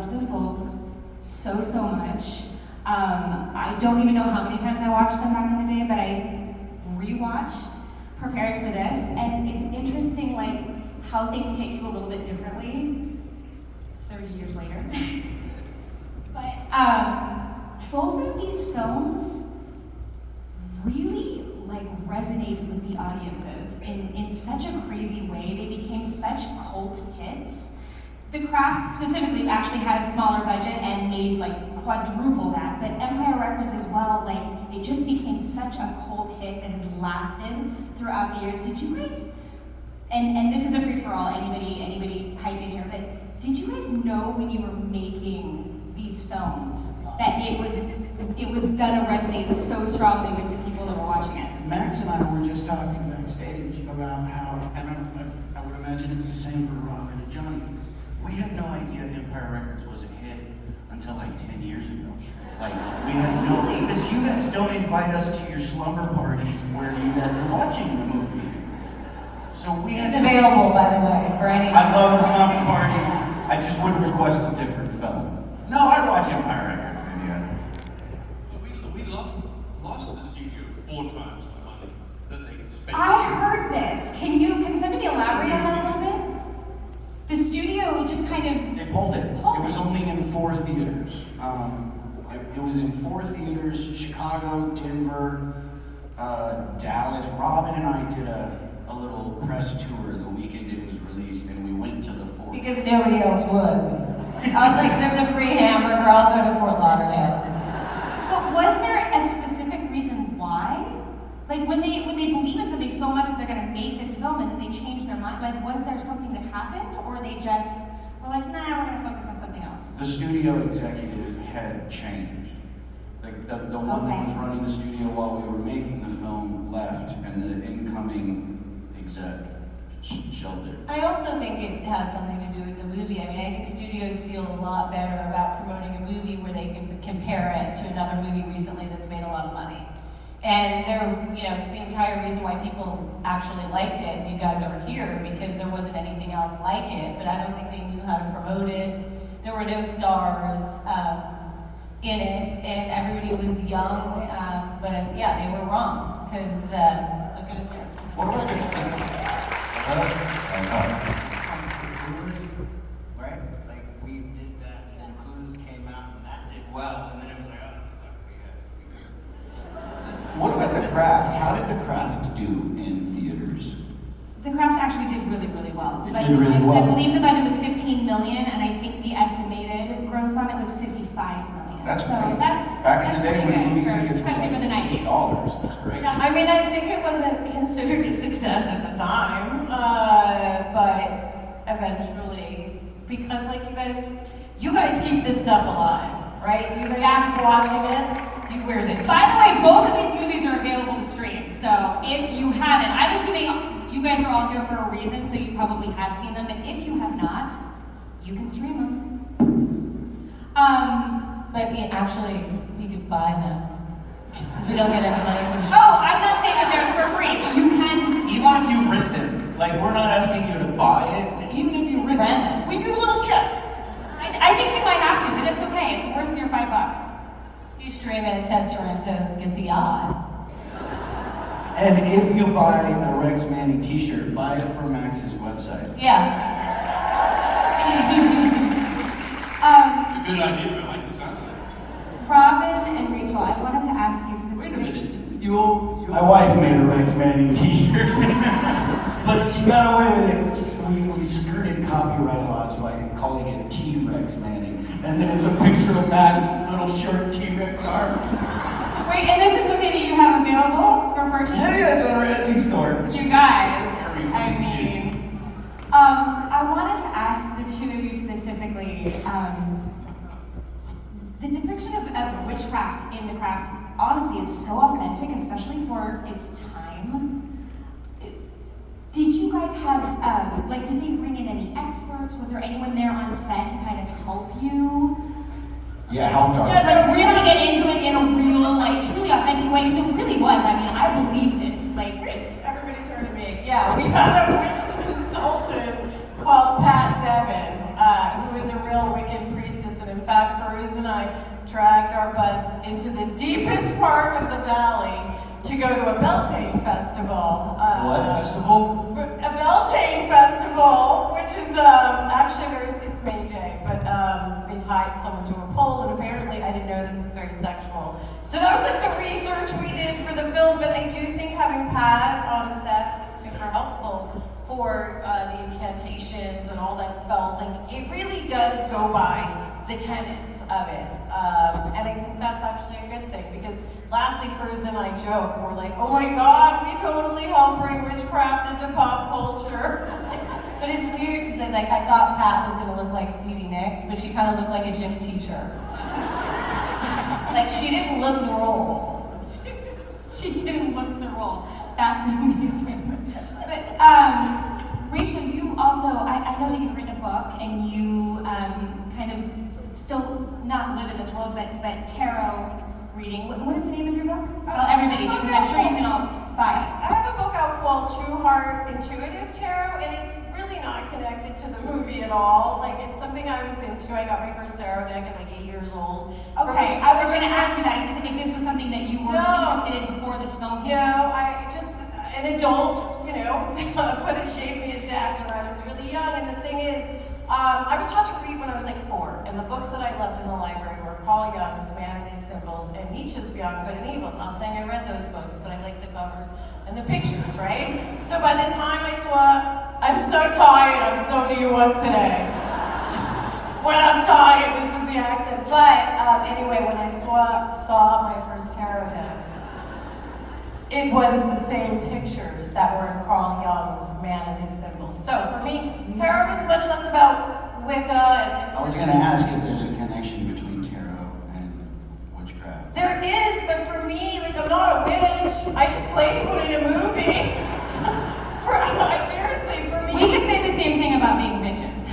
love them both so much. I don't even know how many times I watched them back in the day, but I rewatched preparing for this, and it's interesting like how things hit you a little bit differently 30 years later. But both of these films really like resonated with the audiences in such a crazy way. They became such cult hits. The Craft specifically actually had a smaller budget and made like quadruple that, but Empire Records as well, like it just became such a cult hit that has lasted throughout the years. Did you guys, and this is a free for all, anybody pipe in here, but did you guys know when you were making these films that it was gonna resonate so strongly with the people that were watching it? Max and I were just talking backstage about how, and I would imagine it's the same for Robin and Johnny. We had no idea Empire Records was a hit until like 10 years ago. Like, we had no, because you guys don't invite us to your slumber parties where you guys are watching the movie. So we had. It's available, by the way, for any. I love a slumber party. I just would request a different film. No, I'd watch Empire Records in the end. We lost the studio 4 times the money that they could spend. I heard this. Can somebody elaborate on that a little bit? The studio just kind of... They pulled it. It was only in 4 theaters. It was in 4 theaters, Chicago, Denver, Dallas. Robin and I did a little press tour the weekend it was released, and we went to the 4. Because nobody else would. I was like, there's a free hamburger, I'll go to Fort Lauderdale. But was there a specific reason why? Like when they believe in something so much that they're gonna make this film and then they change their mind, like was there something that happened, or they just were like, nah, we're gonna focus on something else? The studio executive had changed. Like the one that was running the studio while we were making the film left, and the incoming exec shelved it. I also think it has something to do with the movie. I mean, I think studios feel a lot better about promoting a movie where they can compare it to another movie recently that's made a lot of money. And it's the entire reason why people actually liked it, and you guys are here, because there wasn't anything else like it, but I don't think they knew how to promote it. There were no stars in it, and everybody was young, but yeah, they were wrong, because look at us here. What about Right? Like, we did that, and then Clues came out, and that did well, and then it was like, oh, fuck, we got. What about The Craft? How did The Craft do in theaters? The Craft actually did really well. It did really well. I believe the budget was 15 million, and I think the estimated gross on it was 55 million. That's so great. that's Back in the pretty day when good movie for- tickets were especially for the like 90s. $6, that's great. Yeah, I mean, I think it wasn't considered a success at the time, but eventually, because like you guys keep this stuff alive, right? You guys keep watching it, you wear this. By the way, both of these movies are available to stream, so if you haven't, I'm assuming you guys are all here for a reason, so you probably have seen them, and if you have not, you can stream them. But actually, we could buy them. Because we don't get any money from Oh, I'm not saying that they're for free, but you can Even watch if you rent them, like we're not asking you to buy it, but even if you rent them, we get a little check. I think you might have to, but it's okay, it's worth your $5. You stream it, Ted Sorrentos gets a yacht. And if you buy a Rex Manning t-shirt, buy it from Max's website. Yeah. It's a good idea, I like the sound of this. Robin and Rachel, I wanted to ask you Wait a specifically. minute, My wife made a Rex Manning t-shirt, but she got away with it. We skirted copyright laws by calling it T-Rex Manning, and then it's a picture of Max with little short T-Rex arms. Wait, and this is something that you have available for purchase? Yeah, it's on our Etsy store. You guys, I mean, I wanted to ask the two of you specifically, the depiction of witchcraft in The Craft honestly is so authentic, especially for its time. Did you guys have, did they bring in any experts? Was there anyone there on set to kind of help you? Yeah, how dark? Like really get into it in a real, truly authentic way, because it really was. I mean, I believed it. Everybody turned to me. Yeah, we had a witch consultant called Pat Devin, who was a real Wiccan priestess In fact, Farouz and I dragged our butts into the deepest part of the valley to go to a Beltane festival. What festival? A Beltane festival, which is actually it's May Day, but they tied someone to a pole, and apparently I didn't know this is very sexual. So that was like the research we did for the film, but I do think having Pat on set was super helpful for the incantations and all that spells. Like, it really does go by the tenets of it. And I think that's actually a good thing, because lastly, Farouz and I joke, we're like, oh my God, we totally help bring witchcraft into pop culture. But it's weird because I thought Pat was gonna look like Stevie Nicks, but she kind of looked like a gym teacher. Like, she didn't look the role. She didn't look the role. That's amazing. But Rachel, you also, I know that you've written a book and you kind of still not live in this world, but tarot reading. What is the name of your book? Well, everybody, because I'm sure you can all buy it. I have a book out called True Heart Intuitive Tarot, and it's really not connected to the movie at all. Like, it's something I was into. I got my first tarot deck at like 8 years old. Okay, I was going to ask you that, if this was something that you were interested in before this film came out. No, I just, an adult, you know, put it, shaped me a deck when I was really young. And the thing is, I was taught to read when I was like 4, and the books that I loved in the library were Carl Jung's Man and His Symbols and Nietzsche's Beyond Good and Evil. I'm not saying I read those books, but I liked the covers and the pictures, right? So by the time I saw, I'm so tired, I'm so New York today. When I'm tired, this is the accent. But anyway, when I saw my first tarot deck, it was the same pictures that were in Carl Jung's Man and His Symbols. So for me, tarot is much less about Wicca and I was gonna ask if there's a connection between tarot and witchcraft. there is, but for me, like, I'm not a witch. I just played one in a movie. Seriously, for me. We could say the same thing about being bitches.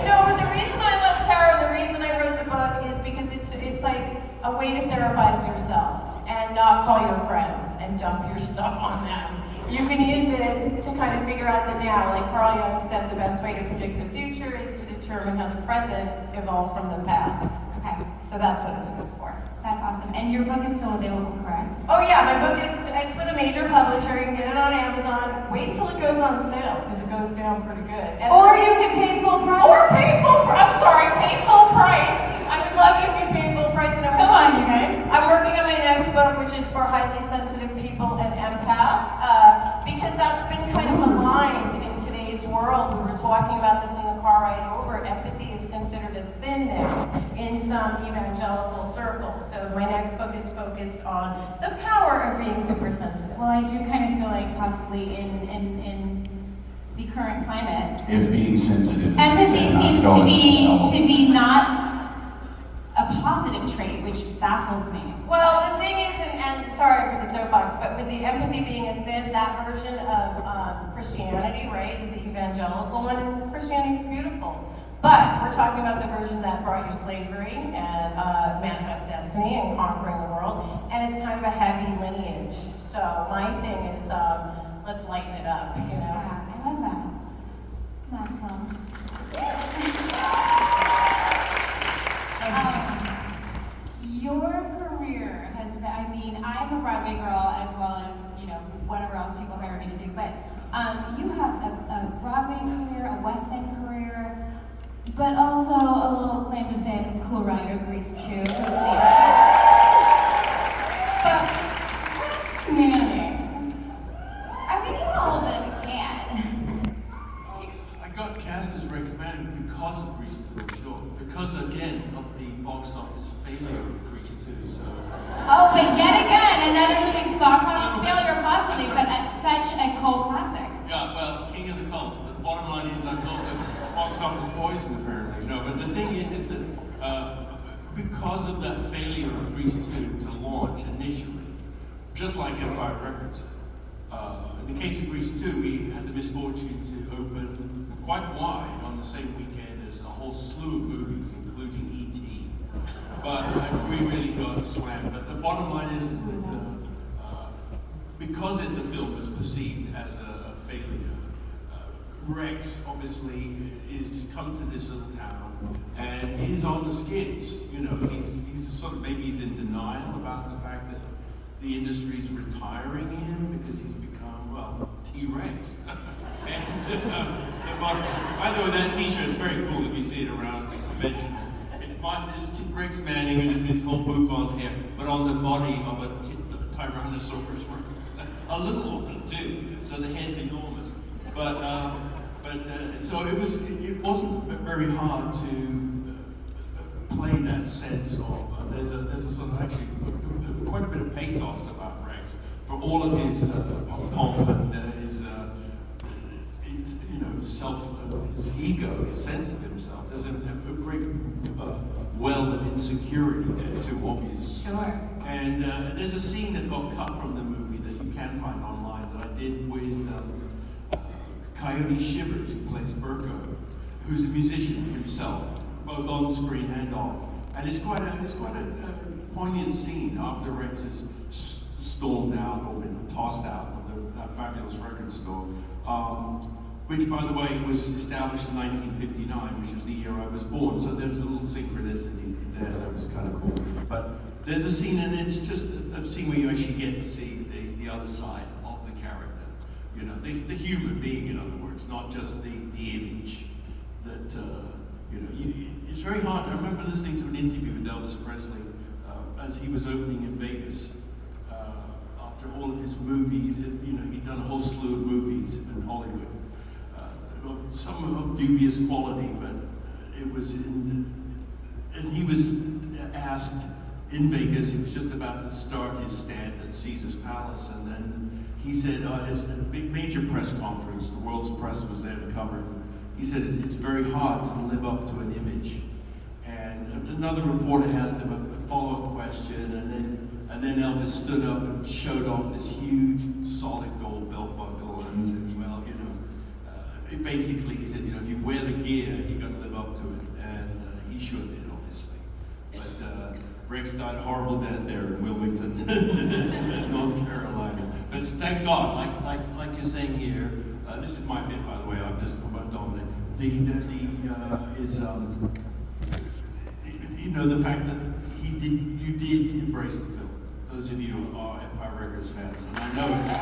No, but the reason I love tarot, the reason I wrote the book is because it's like a way to therapize yourself and not call your friends and dump your stuff on them. You can use it to kind of figure out the now. Like Carl Jung said, the best way to predict the future is to determine how the present evolved from the past. Okay, So that's what it's good for. that's awesome. And your book is still available, correct? Oh yeah, my book it's with a major publisher. You can get it on Amazon. Wait until it goes on sale, because it goes down pretty good. And Or you can pay full price. pay full price. I'm sorry, pay full price. I would love it if you paid full price. And Come on, you guys. I'm working on my next book, which is for highly sensitive people and empaths, because that's been kind of aligned in today's world. We were talking about this in the car ride over. Empathy is considered a sin now in some evangelical circles. So my next book is focused on the power of being super sensitive. Well, I do kind of feel like possibly in the current climate, If being sensitive. empathy is not seems going to be not a positive trait, which baffles me. Well, the thing is, and sorry for the soapbox, but with the empathy being a sin, that version of Christianity, right, is the evangelical one, and Christianity is beautiful. But we're talking about the version that brought you slavery and manifest destiny and conquering the world, and it's kind of a heavy lineage. So my thing is, let's lighten it up, you know? Yeah, I love that. Maxwell. Your career has been, I mean, I'm a Broadway girl as well as, you know, whatever else people hire me to do, but you have a Broadway career, a West End career, but also a little claim to fame, Cool Rider, Grease 2. Go see it. But Rex Manning, I mean, he's a little bit of a cad. I got cast as Rex Manning because of Grease 2, for sure. Because, again, of the box office failure of Grease 2, so... Oh, but yet again, another big box office failure possibly, but such a cult classic. Yeah, well, king of the cult. But the bottom line is I was also box office poison, apparently. No, but the thing is that because of that failure of Grease 2 to launch initially, just like Empire Records, in the case of Grease 2, we had the misfortune to open quite wide on the same weekend as a whole slew of movies, including E.T. But we really got slammed. But the bottom line is that because the film was perceived as a failure, Rex obviously is come to this little town And he's on the skids, you know, he's sort of, maybe he's in denial about the fact that the industry's retiring him because he's become, well, T-Rex. And, by the way, that t-shirt's very cool if you see it around the convention. It's Rex Manning with his whole bouffant hair, but on the body of a Tyrannosaurus Rex. A little one too, so the head's enormous. But so it wasn't very hard to play that sense of, there's a sort of actually quite a bit of pathos about Rex for all of his pomp and his you know, his ego, his sense of himself. There's a great well of insecurity there too, obviously. Sure. And there's a scene that got cut from the movie that you can find online that I did with Coyote Shivers, who plays Burko, who's a musician himself, both on screen and off. And it's quite a poignant scene after Rex is stormed out or been tossed out of that fabulous record store. Which, by the way, was established in 1959, which was the year I was born. So there's a little synchronicity there that was kind of cool. But there's a scene, and it's just a scene where you actually get to see the other side of the character. You know, the human being, in other words, not just the image that, you know, it's very hard. I remember listening to an interview with Elvis Presley as he was opening in Vegas. After all of his movies, you know, he'd done a whole slew of movies in Hollywood. Some of dubious quality, but it was and he was asked in Vegas, he was just about to start his stand at Caesar's Palace, and then he said, at a big major press conference, the world's press was there to cover it, he said, it's very hard to live up to an image. And another reporter asked him a follow-up question, and then Elvis stood up and showed off this huge solid gold belt buckle, and said, well, you know, basically, he said, you know, if you wear the gear, you got to live up to it, and he sure did, obviously. But Rex died a horrible death there in Wilmington, North Carolina. But thank God, like you're saying here, this is my bit, by the way. I'm just about dominant. You know, the fact that you did embrace the film. Those of you who are Empire Records fans, and I know it's.